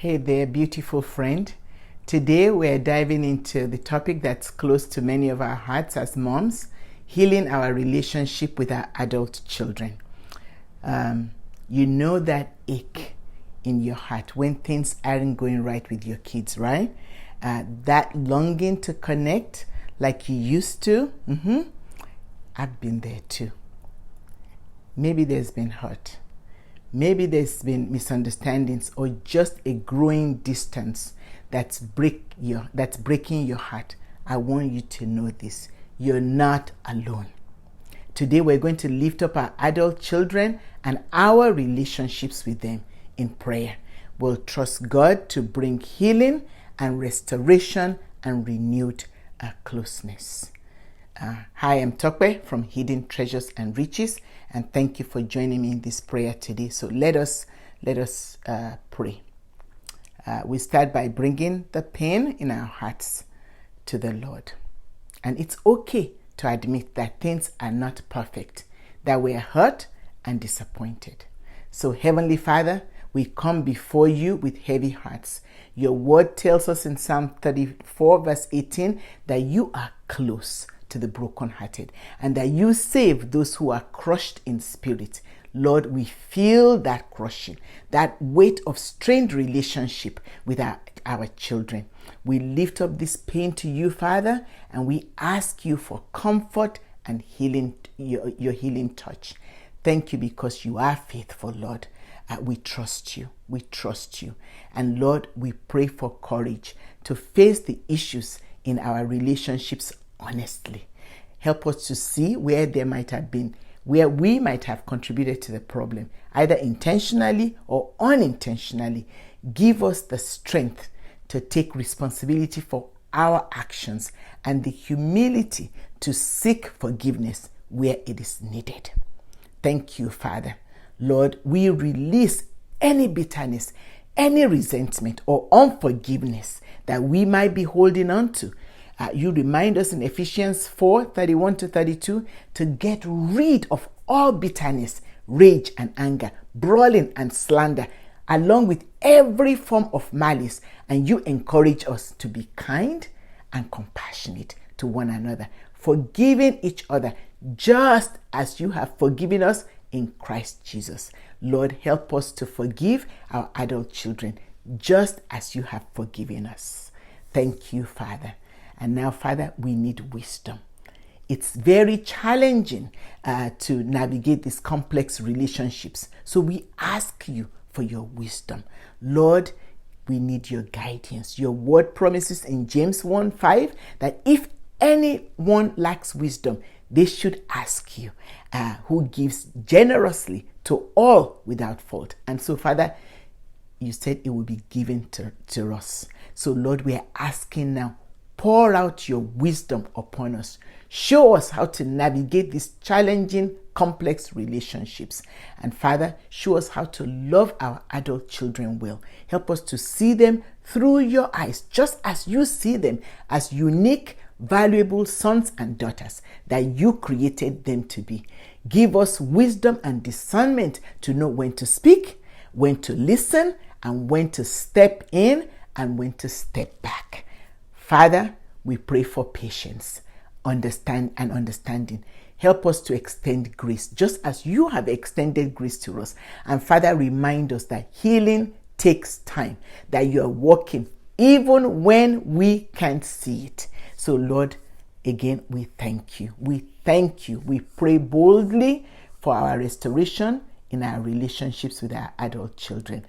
Hey there, beautiful friend. Today we're diving into the topic that's close to many of our hearts as moms, healing our relationship with our adult children. You know that ache in your heart when things aren't going right with your kids, right? That longing to connect like you used to. I've been there too. Maybe there's been hurt. Maybe there's been misunderstandings or just a growing distance that's breaking your heart. I want you to know this. You're not alone. Today we're going to lift up our adult children and our relationships with them in prayer. We'll trust God to bring healing and restoration and renewed closeness. Hi, I'm Tokwe from Hidden Treasures and Riches, and thank you for joining me in this prayer today. So let us pray. We start by bringing the pain in our hearts to the Lord. And it's okay to admit that things are not perfect, that we are hurt and disappointed. So Heavenly Father, we come before you with heavy hearts. Your word tells us in Psalm 34 verse 18 that you are close to the brokenhearted and that you save those who are crushed in spirit. Lord, we feel that crushing, that weight of strained relationship with our children. We lift up this pain to you, Father, and we ask you for comfort and healing, your healing touch. Thank you because you are faithful, Lord. We trust you. We trust you. And Lord, we pray for courage to face the issues in our relationships honestly. Help us to see where we might have contributed to the problem, either intentionally or unintentionally. Give us the strength to take responsibility for our actions and the humility to seek forgiveness where it is needed. Thank you, Father. Lord, we release any bitterness, any resentment or unforgiveness that we might be holding on to. You remind us in Ephesians 4:31-32 to get rid of all bitterness, rage and anger, brawling and slander, along with every form of malice. And you encourage us to be kind and compassionate to one another, forgiving each other just as you have forgiven us in Christ Jesus. Lord, help us to forgive our adult children just as you have forgiven us. Thank you, Father. And now, Father, we need wisdom. It's very challenging to navigate these complex relationships. So we ask you for your wisdom. Lord, we need your guidance. Your word promises in James 1:5 that if anyone lacks wisdom, they should ask you, who gives generously to all without fault. And so, Father, you said it will be given to us. So, Lord, we are asking now, pour out your wisdom upon us. Show us how to navigate these challenging, complex relationships. And Father, show us how to love our adult children well. Help us to see them through your eyes, just as you see them as unique, valuable sons and daughters that you created them to be. Give us wisdom and discernment to know when to speak, when to listen, and when to step in and when to step back. Father, we pray for patience, understanding. Help us to extend grace, just as you have extended grace to us. And Father, remind us that healing takes time, that you are working even when we can't see it. So Lord, again, we thank you. We thank you. We pray boldly for our restoration in our relationships with our adult children.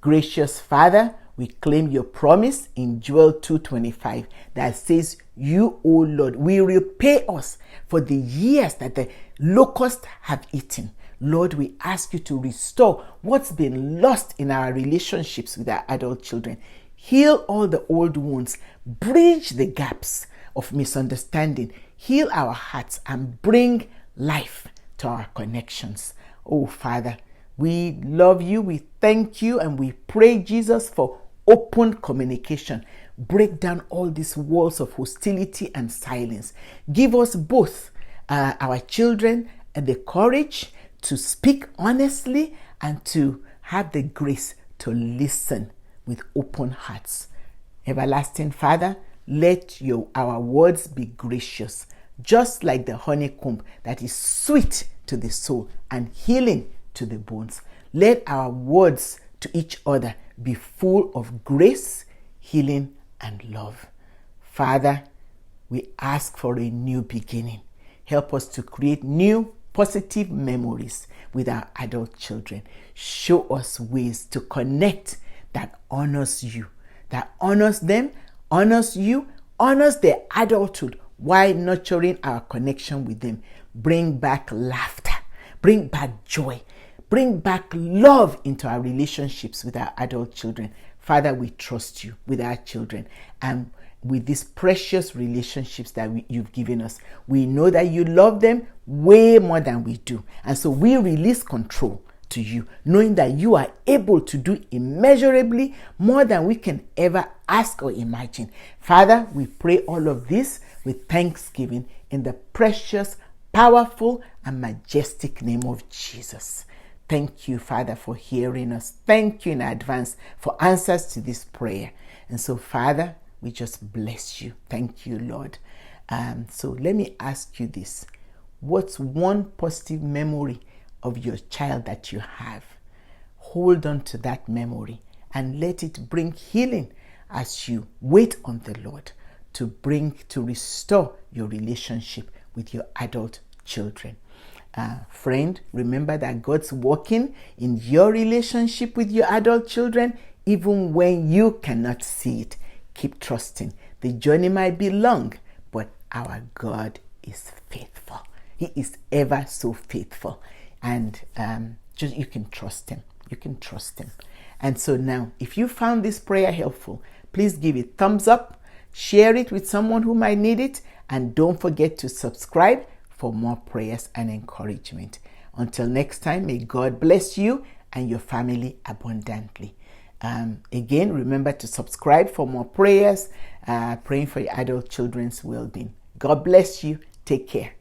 Gracious Father, we claim your promise in Joel 2:25 that says, you, O Lord, will repay us for the years that the locusts have eaten. Lord, we ask you to restore what's been lost in our relationships with our adult children. Heal all the old wounds, bridge the gaps of misunderstanding, heal our hearts, and bring life to our connections. Oh, Father, we love you, we thank you, and we pray, Jesus, for open communication. Break down all these walls of hostility and silence. Give us both, our children, the courage to speak honestly and to have the grace to listen with open hearts. Everlasting Father, let our words be gracious, just like the honeycomb that is sweet to the soul and healing to the bones. Let our words to each other be full of grace, healing, and love. Father, we ask for a new beginning. Help us to create new positive memories with our adult children. Show us ways to connect that honors you, that honors them, honors you, honors their adulthood while nurturing our connection with them. Bring back laughter, bring back joy, bring back love into our relationships with our adult children. Father, we trust you with our children and with these precious relationships that you've given us. We know that you love them way more than we do. And so we release control to you, knowing that you are able to do immeasurably more than we can ever ask or imagine. Father, we pray all of this with thanksgiving in the precious, powerful, and majestic name of Jesus. Thank you, Father, for hearing us. Thank you in advance for answers to this prayer. And so, Father, we just bless you. Thank you, Lord. So let me ask you this. What's one positive memory of your child that you have? Hold on to that memory and let it bring healing as you wait on the Lord to restore your relationship with your adult children. Friend, remember that God's working in your relationship with your adult children even when you cannot see it. Keep trusting. The journey might be long, but our God is faithful. He is ever so faithful. And you can trust him. You can trust him. And so now, if you found this prayer helpful, please give it thumbs up, share it with someone who might need it, and don't forget to subscribe for more prayers and encouragement. Until next time, may God bless you and your family abundantly. Again, remember to subscribe for more prayers, praying for your adult children's well-being. God bless you. Take care.